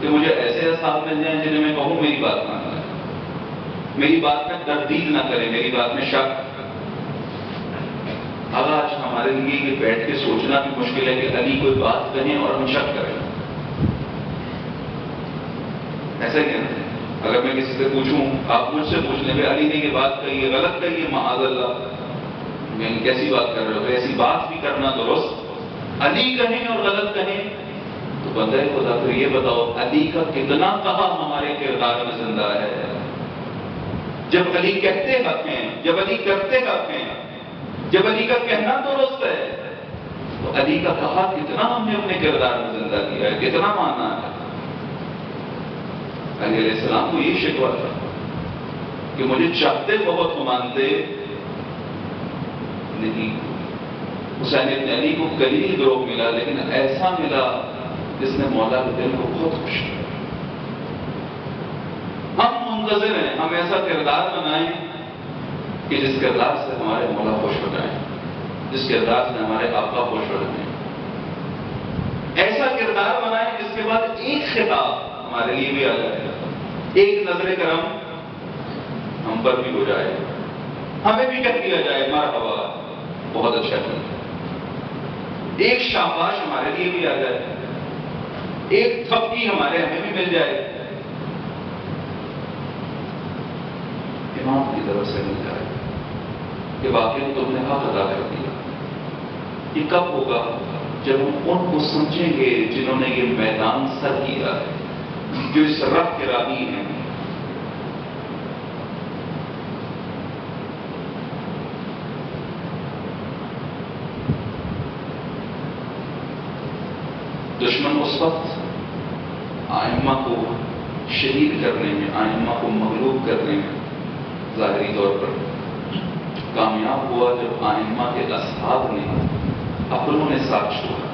کہ مجھے ایسے اصحاب مل جائیں جنہیں میں کہوں میری بات نہ کریں، میری بات میں تردید نہ کریں، میری بات میں شک. اب آج ہمارے لیے یہ بیٹھ کے سوچنا بھی مشکل ہے کہ علی کوئی بات کہیں اور ہم شک کریں. ایسا ہی ہے نا. اگر میں کسی سے پوچھوں، آپ مجھ سے پوچھ لیں کہ علی نے یہ بات کہی ہے، غلط کہی ہے، معاذ اللہ، میں کیسی بات کر رہے ہو؟ ایسی بات بھی کرنا درست، علی کہیں اور غلط کہیں تو بندہ خدا پھر یہ بتاؤ علی کا کتنا کہا ہمارے کردار میں زندہ ہے. جب علی کہتے حق ہیں، جب علی کرتے حق ہیں، جب علی کا کہنا درست ہے تو علی کا کہا کتنا ہم نے اپنے کردار میں زندہ کیا ہے، کتنا مانا ہے. علی علیہ السلام کو یہ شکوہ تھا کہ مجھے چاہتے بہت ہو، مانتے نہیں. حسین ابن علی کو قلیل گروہ ملا لیکن ایسا ملا جس نے مولا کے دل کو بہت خوش کیا. ہم منتظر ہیں ہم ایسا کردار بنائیں کہ جس کردار سے ہمارے مولا خوش ہو جائیں، جس کردار سے ہمارے آقا خوش ہو جائیں. ایسا کردار بنائیں جس کے بعد ایک خطاب ہمارے لیے بھی آ جائے، ایک نظر کرم ہم پر بھی ہو جائے، ہمیں بھی کہہ دیا جائے مرحبا بہت اچھا کیا. ایک شاباش ہمارے لیے بھی آ جائے، ایک تھپکی ہمیں بھی مل جائے، امام کی طرف سے مل جائے کہ واقعی تم نے حق ادا کر دیا. یہ کب ہوگا؟ جب ہم ان کو سمجھیں گے جنہوں نے یہ میدان سر کیا ہے، جو اس رب کے راہی ہیں. دشمن اس وقت آئمہ کو شہید کرنے میں، آئمہ کو مغلوب کرنے میں ظاہری طور پر کامیاب ہوا جب آئمہ کے اصحاب نے اپنوں نے ساتھ چھوڑا.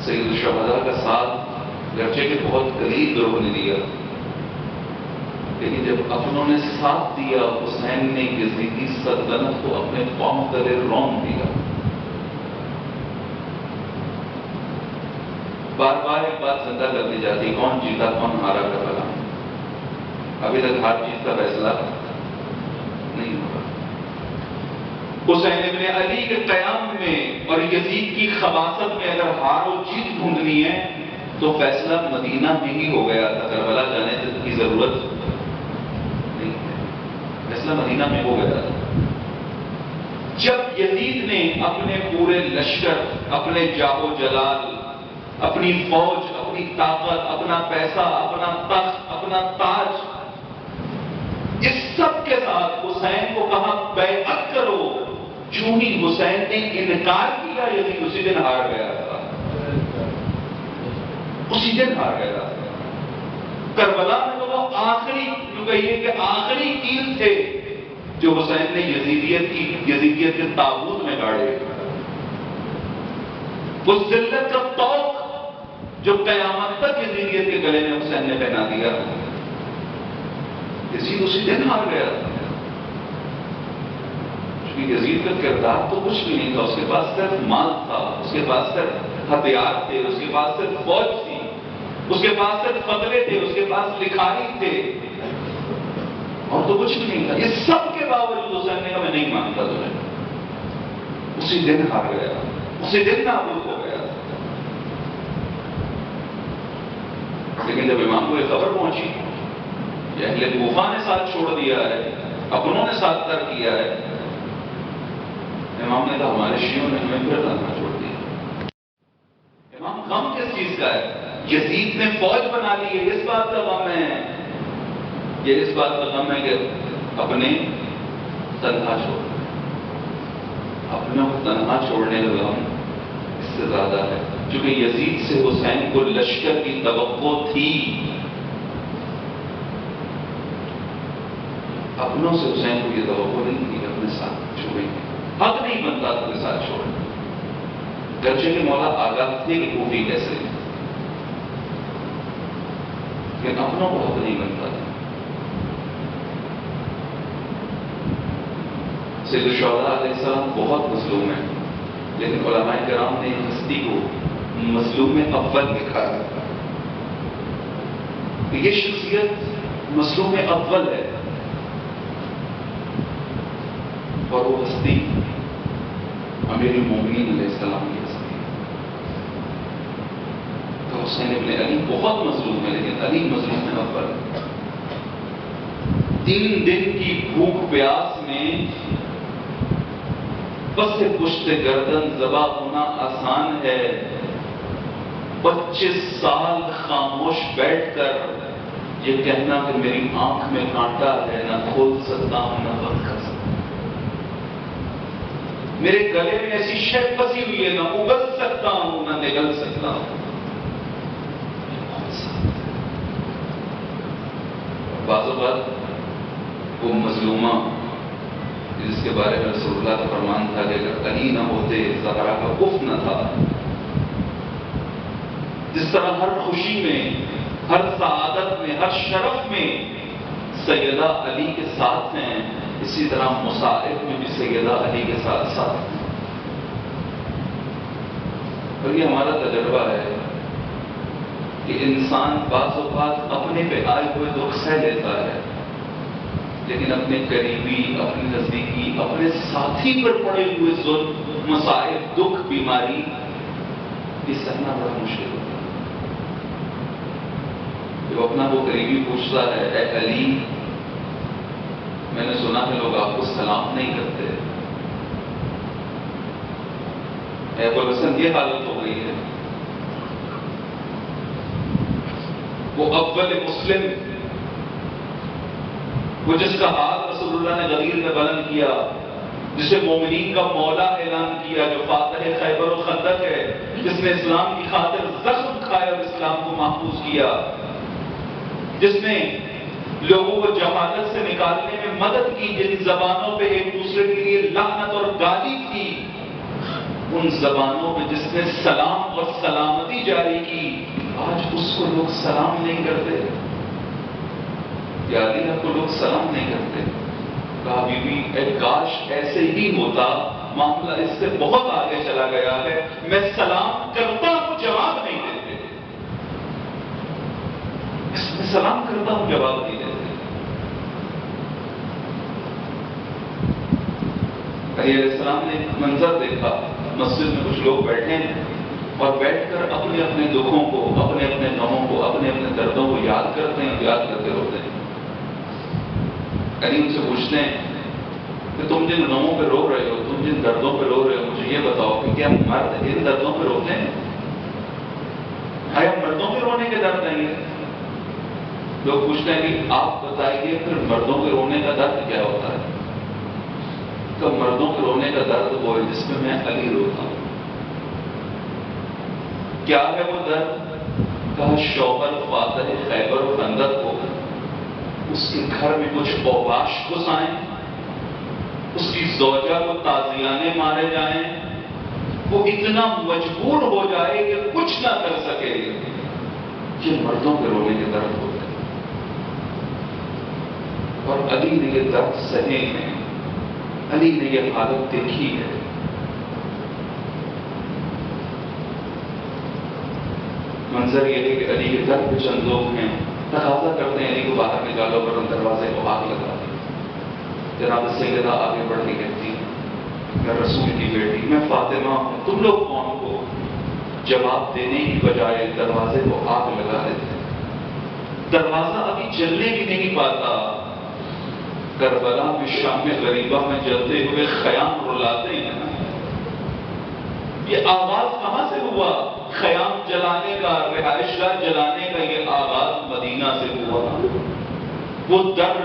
سید الشہداء کا ساتھ گرچہ کہ بہت قریب لوگوں نے دیا، لیکن جب اپنوں نے ساتھ دیا حسین نے یزیدی سلطنت کو اپنے پاؤں تلے رون دیا. بار بار ایک بات زندہ کر دی جاتی، کون جیتا کون ہارا کربلا. ابھی تک ہار جیت کا فیصلہ نہیں ہوا. حسین ابن علی کے قیام میں اور یزید کی خباثت میں اگر ہار و جیت ڈھونڈنی ہے تو فیصلہ مدینہ میں ہی ہو گیا تھا، کربلا جانے کی ضرورت نہیں ہے. فیصلہ مدینہ میں ہو گیا تھا. جب یزید نے اپنے پورے لشکر، اپنے جاہ و جلال، اپنی فوج، اپنی طاقت، اپنا پیسہ، اپنا تخت، اپنا تاج، اس سب کے ساتھ حسین کو کہا بیعت کرو، چوں ہی حسین نے انکار کیا یزید اسی دن ہار گیا تھا. اسی دن ہار گیا تھا. کربلا میں تو وہ آخری، جو کہیے کہ آخری تیر تھے جو حسین نے یزیدیت کے تابوت میں گاڑے. اس ذلت کا توق جو قیامت تک یزیدیت کے گلے میں حسین نے پہنا دیا، یزید اسی دن ہار گیا تھا. کیونکہ یزید کا کردار تو کچھ بھی نہیں تھا، اس کے پاس صرف مال تھا، اس کے پاس صرف ہتھیار تھے، اس کے پاس صرف فوج تھی، اس کے پاس صرف قبلے تھے، اس کے پاس لکھاری تھے، اور تو کچھ بھی نہیں تھا. یہ سب کے باوجود حسین نے کہا میں نہیں مانتا تمہیں. اسی دن ہار گیا، اسی دن نابود ہو گیا. لیکن جب امام کو یہ خبر پہنچی کہ اہل کوفہ نے ساتھ چھوڑ دیا ہے، اپنوں نے ساتھ ترک کیا ہے، امام نے کہا ہمارے شیعوں نے ہمیں پھر تنہا چھوڑ دیا. امام غم کس چیز کا ہے؟ یزید نے فوج بنا لی ہے، اس بات کا غم ہے. یہ اس بات کا غم ہے کہ اپنے تنہا چھوڑ، اپنے تنہا چھوڑنے کا غم اس سے زیادہ ہے. چونکہ یزید سے حسین کو لشکر کی توقع تھی، اپنوں سے حسین کو یہ توقع نہیں تھی اپنے ساتھ چھوڑیں گے. حق نہیں بنتا تھا کے ساتھ چھوڑیں. گرچہ کہ مولا آگاہ تھے کہ کوفی کیسے، لیکن اپنوں کو حق نہیں بنتا تھا. سید الشہداء علیہ السلام بہت مظلوم ہیں، لیکن علماء کرام نے ہستی کو مظلوم اول لکھا ہے. یہ شخصیت مظلوم اول ہے، اور وہ ہستی امیر المومنین علیہ السلام کی ہستی ہے. تو حسین ابن علی بہت مظلوم ہے، لیکن علی مظلوم اول ہے. 3 دن کی بھوک پیاس میں بس پشت گردن ذبح ہونا آسان ہے، 25 سال خاموش بیٹھ کر یہ کہنا کہ میری آنکھ میں کانٹا ہے، نہ کھول سکتا ہوں نہ بند کر سکتا ہوں، میرے گلے میں ایسی شے پھنسی ہوئی ہے، نہ اگل سکتا ہوں نہ نگل سکتا ہوں. بعض اوقات وہ مظلومہ جس کے بارے میں رسول اللہ کا فرمان تھا کہ اگر علی نہ ہوتے زہرا کا اف نہ تھا. جس طرح ہر خوشی میں ہر سعادت میں، ہر شرف میں سیدہ علی کے ساتھ ہیں، اسی طرح مصائب میں بھی سیدہ علی کے ساتھ ساتھ ہیں۔ اور یہ ہمارا تجربہ ہے کہ انسان بعض اوقات اپنے پہ آئے ہوئے دکھ سہ لیتا ہے، لیکن اپنے قریبی، اپنے نزدیکی، اپنے ساتھی پر پڑے ہوئے ظلم، مصائب، دکھ، بیماری، یہ سہنا بڑا مشکل ہوتا ہے۔ جو اپنا وہ قریبی پوچھتا ہے، اے علی، میں نے سنا ہے لوگ آپ کو سلام نہیں کرتے، اے ابو الحسن یہ حالت ہو گئی ہے۔ وہ اول مسلم، وہ جس کا ہاتھ رسول اللہ نے غدیر میں بلند کیا، جسے مومنین کا مولا اعلان کیا، جو فاتح خیبر و خندق ہے، جس نے اسلام کی خاطر زخم کھایا اور اسلام کو محفوظ کیا، جس نے لوگوں کو جہالت سے نکالنے میں مدد کی، جن زبانوں پہ ایک دوسرے کے لیے لعنت اور گالی تھی، ان زبانوں میں جس نے سلام اور سلامتی جاری کی، آج اس کو لوگ سلام نہیں کرتے۔ یا علی کو لوگ سلام نہیں کرتے۔ کہا بی بی اے کاش ایسے ہی ہوتا، معاملہ اس سے بہت آگے چلا گیا ہے، میں سلام کرتا ہوں جواب نہیں دیتے، میں سلام کرتا ہوں جواب نہیں دیتے۔ علیہ السلام نے ایک منظر دیکھا، مسجد میں کچھ لوگ بیٹھے ہیں اور بیٹھ کر اپنے اپنے دکھوں کو، اپنے اپنے غموں کو، اپنے اپنے دردوں کو یاد کرتے ہیں، یاد کرتے روتے ہیں۔ علی ان سے پوچھتے ہیں کہ تم جن غموں پہ رو رہے ہو، تم جن دردوں پہ رو رہے ہو، مجھے یہ بتاؤ کہ کیا مرد ان دردوں پہ روتے ہیں؟ آیا مردوں کے رونے کے درد نہیں ہے؟ لوگ پوچھتے ہیں کہ آپ بتائیے پھر مردوں کے رونے کا درد کیا ہوتا ہے؟ کہ مردوں کے رونے کا درد وہ ہے جس میں علی روتا ہوں۔ کیا ہے وہ درد؟ کہا شوہر فاتح خیبر و خندق کو اس کے گھر میں کچھ اوباش گھس آئیں، اس کی زوجہ کو تازیانے مارے جائیں، وہ اتنا مجبور ہو جائے کہ کچھ نہ کر سکے۔ یہ مردوں کے رونے کے درد ہوتے ہیں، اور علی نے یہ درد سہے ہیں، علی نے یہ حالت دیکھی ہے۔ منظر یہ ہے کہ علی کے در پہ چند لوگ ہیں، تقاضا کرتے ہیں علی کو باہر نکالو، پر ان دروازے کو آگ لگا دی۔ جناب سیدہ آگے بڑھ کے کہتی میں رسول کی بیٹی، میں فاطمہ ہوں، تم لوگ کون ہو؟ جواب دینے کی بجائے دروازے کو آگ لگا دیتے۔ دروازہ ابھی جلنے بھی نہیں پاتا، کربلا میں شام غریبہ میں جلتے ہوئے خیام رلاتے ہیں۔ یہ آغاز کہاں سے ہوا؟ خیام جلانے کا، رہائش گاہ جلانے کا یہ آغاز مدینہ سے ہوا۔ وہ در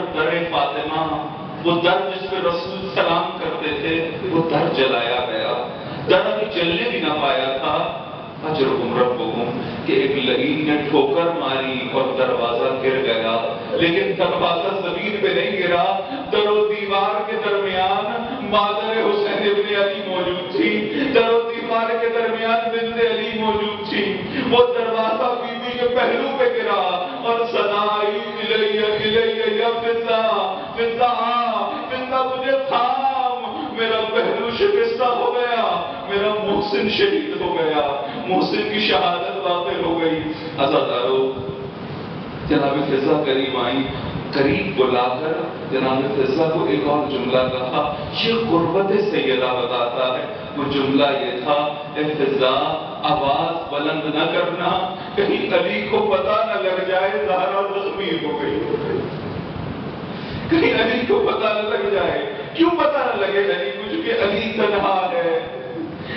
فاطمہ، وہ در جس پہ رسول سلام کرتے تھے، وہ در جلایا گیا۔ در ابھی جلنے بھی نہ پایا تھا، اجرکم ربکم، کہ ایک لعین نے ٹھوکر ماری اور دروازہ گر گیا، لیکن دروازہ زمین پہ نہیں گرا، در و دیوار کے درمیان مادر حسین ابن علی موجود تھی، در و دیوار کے درمیان بنت علی موجود تھی۔ وہ دروازہ بی بی کے پہلو پہ گرا اور صدا آئی الیہ یا فضہ، فضہ فضہ مجھے تھام، میرا پہلو شکستہ ہو گیا، میرا محسن شہید ہو گیا، محسن کی شہادت واقع ہو گئی۔ عزادارو، جناب فضہ قریب آئیں، قریب بلا کر جناب فضہ کو ایک اور جملہ کہا، یہ قربت سیدہ بتاتا ہے۔ وہ جملہ یہ تھا، اے فضہ آواز بلند نہ کرنا، کہیں علی کو پتہ نہ لگ جائے زہرا زخمی ہو گئی، کہیں علی کو پتہ نہ لگ جائے۔ کیوں پتہ نہ لگے علی کو؟ کہ علی تنہا ہے۔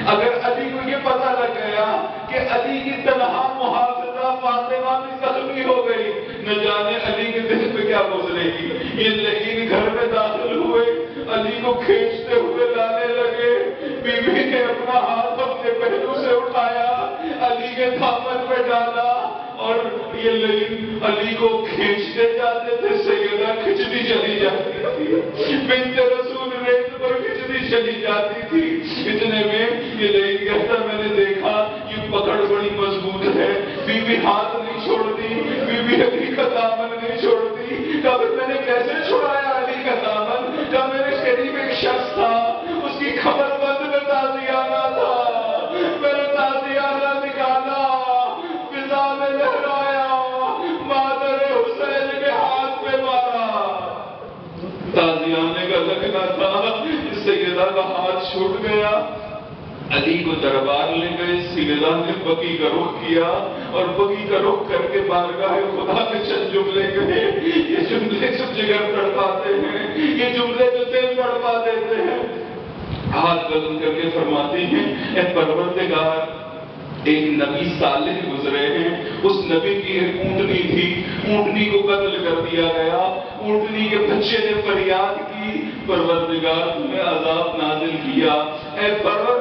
اگر علی کو یہ پتہ لگ گیا کہ علی کی تنہا محافظہ فاطمہ بھی زخمی ہو گئی، نہ جانے علی کے دل پہ کیا گزرے گی۔ یہ لعین گھر میں داخل ہوئے، علی کو کھینچتے ہوئے لانے لگے، بی بی نے اپنا ہاتھ اپنے پہلو سے اٹھایا، علی کے دامن پہ ڈالا، اور یہ لعین علی کو کھینچتے جاتے تھے، سیدہ کھچتی چلی جاتی تھی، بنت رسول ریت پر کھچتی چلی جاتی تھی۔ اتنے میں یہ لعین کہتا میں نے دیکھا یہ پکڑ بڑی مضبوط ہے، بی بی ہاتھ نہیں چھوڑتی، بی علی کو دربار لے گئے، سیدہ نے بقی کا رخ کیا اور بقی کا رخ کر کے بارگاہ خدا میں چند جملے کہے. یہ جملے جو جگر تڑپاتے ہیں، یہ جملے جو دل تڑپا دیتے ہیں. ہاتھ بلند کر کے فرماتی ہیں اے پروردگار، ایک نبی صالح گزرے ہیں، اس نبی کی ایک اونٹنی تھی، اونٹنی کو قتل کر دیا گیا، اونٹنی کے بچے نے فریاد کی، پروردگار تمہیں عذاب نازل کیا. اے پروردگار